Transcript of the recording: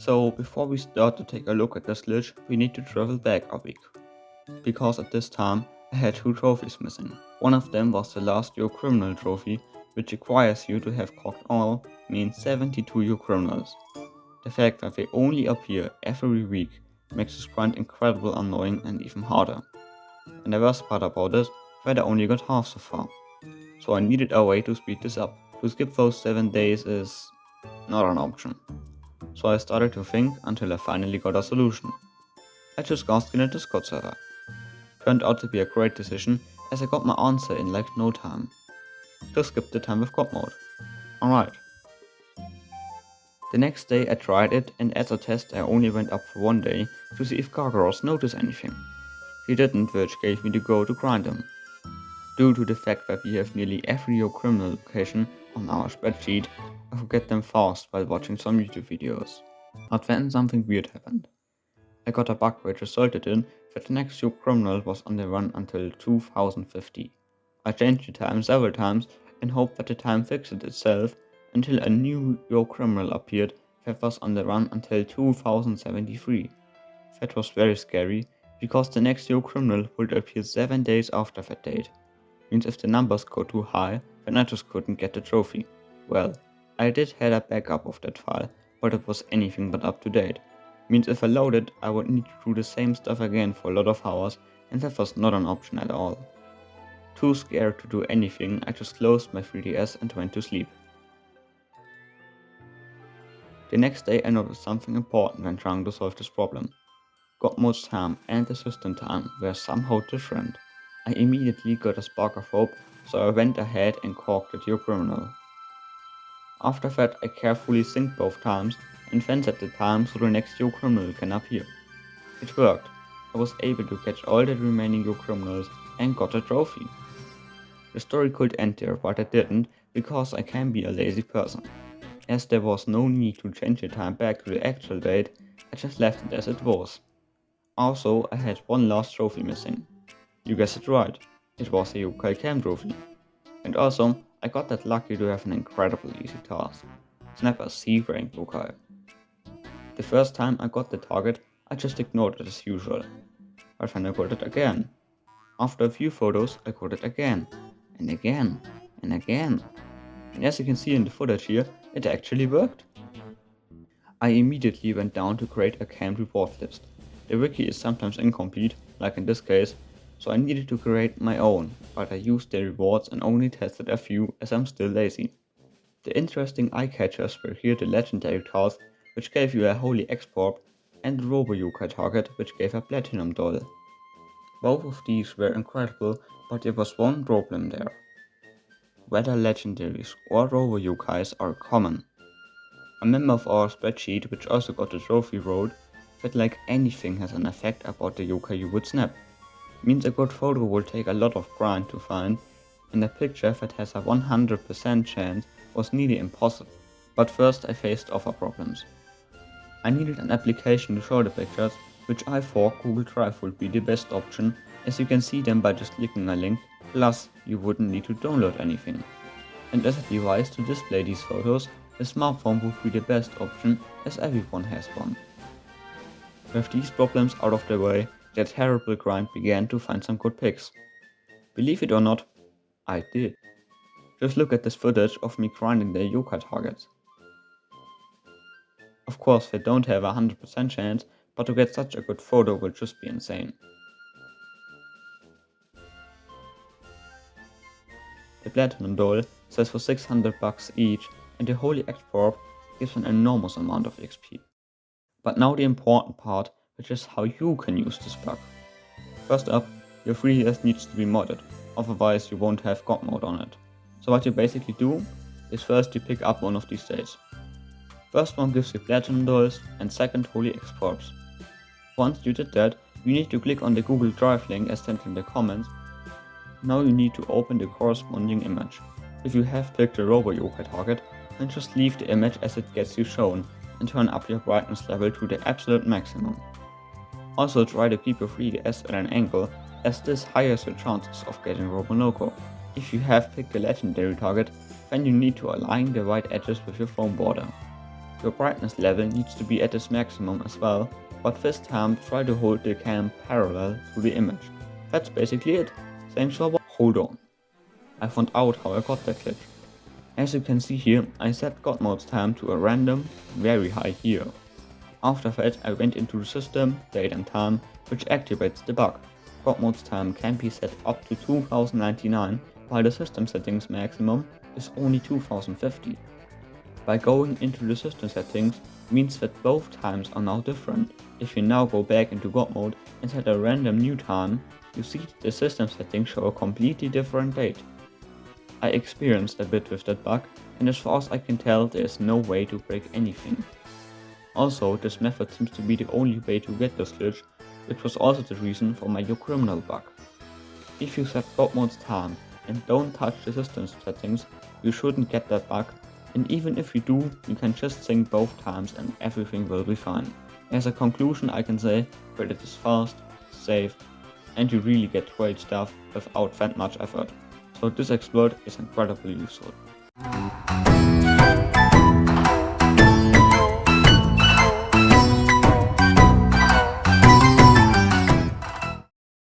So before we start to take a look at this glitch, we need to travel back a week. Because at this time, I had two trophies missing. One of them was the last Yo Criminal trophy, which requires you to have clocked all, means 72 Yo Criminals. The fact that they only appear every week makes this grind incredibly annoying and even harder. And the worst part about it, that I only got half so far. So I needed a way to speed this up. To skip those 7 days is not an option. So I started to think until I finally got a solution. I just asked in a Discord server. Turned out to be a great decision as I got my answer in like no time. Just skip the time with God mode. Alright. The next day I tried it, and as a test I only went up for one day to see if Gargoros noticed anything. He didn't, which gave me the go to grind him. Due to the fact that we have nearly every Yo criminal location on our spreadsheet, I forget them fast while watching some YouTube videos. But then something weird happened. I got a bug which resulted in that the next Yo criminal was on the run until 2050. I changed the time several times in hope that the time fixed itself until a new Yo criminal appeared that was on the run until 2073. That was very scary because the next Yo criminal would appear 7 days after that date. Means if the numbers go too high, then I just couldn't get the trophy. Well, I did had a backup of that file, but it was anything but up to date. Means if I loaded, I would need to do the same stuff again for a lot of hours, and that was not an option at all. Too scared to do anything, I just closed my 3DS and went to sleep. The next day I noticed something important when trying to solve this problem. God mode's time and the system time were somehow different. I immediately got a spark of hope, so I went ahead and corked Yo criminal. After that I carefully synced both times and then set the time so the next Yo criminal can appear. It worked. I was able to catch all the remaining Yo criminals and got a trophy. The story could end there, but it didn't because I can be a lazy person. As there was no need to change the time back to the actual date, I just left it as it was. Also, I had one last trophy missing. You guessed it right, it was a yokai cam trophy. And also, I got that lucky to have an incredibly easy task. Snap a C rank yokai. The first time I got the target, I just ignored it as usual. But then I got it again. After a few photos, I got it again. And again. And again. And as you can see in the footage here, it actually worked. I immediately went down to create a canned reward list. The wiki is sometimes incomplete, like in this case, so I needed to create my own, but I used the rewards and only tested a few as I'm still lazy. The interesting eye catchers were here the legendary task, which gave you a holy export, and the Robo Yokai target, which gave a platinum doll. Both of these were incredible, but there was one problem there. Whether legendaries or Robo Yokais are common. A member of our spreadsheet, which also got the trophy, wrote that like anything has an effect about the yokai you would snap. Means a good photo will take a lot of grind to find, and a picture that has a 100% chance was nearly impossible. But first I faced other problems. I needed an application to show the pictures, which I thought Google Drive would be the best option, as you can see them by just clicking a link, plus you wouldn't need to download anything. And as a device to display these photos, a smartphone would be the best option, as everyone has one. With these problems out of the way, the terrible grind began to find some good pics. Believe it or not, I did. Just look at this footage of me grinding the yokai targets. Of course they don't have a 100% chance, but to get such a good photo will just be insane. The platinum doll sells for 600 bucks each, and the holy export gives an enormous amount of XP. But now the important part, which is how you can use this bug. First up, your 3DS needs to be modded, otherwise you won't have God mode on it. So what you basically do is first you pick up one of these days. First one gives you platinum dolls and second holy exports. Once you did that, you need to click on the Google Drive link as sent in the comments. Now you need to open the corresponding image. If you have picked a Robo Yokai target, then just leave the image as it gets you shown and turn up your brightness level to the absolute maximum. Also try to keep your 3DS at an angle, as this higher your chances of getting Robo Loco. If you have picked a legendary target, then you need to align the right edges with your phone border. Your brightness level needs to be at its maximum as well, but this time try to hold the cam parallel to the image. That's basically it. Thanks for watching. Hold on. I found out how I got that glitch. As you can see here, I set God mode's time to a random, very high here. After that I went into the system, date and time, which activates the bug. God mode's time can be set up to 2099, while the system settings maximum is only 2050. By going into the system settings means that both times are now different. If you now go back into God mode and set a random new time, you see that the system settings show a completely different date. I experienced a bit with that bug, and as far as I can tell there is no way to break anything. Also, this method seems to be the only way to get this glitch, which was also the reason for my criminal bug. If you set God mode's time and don't touch the system settings, you shouldn't get that bug, and even if you do, you can just sync both times and everything will be fine. As a conclusion I can say that it is fast, safe, and you really get great stuff without that much effort. So this exploit is incredibly useful.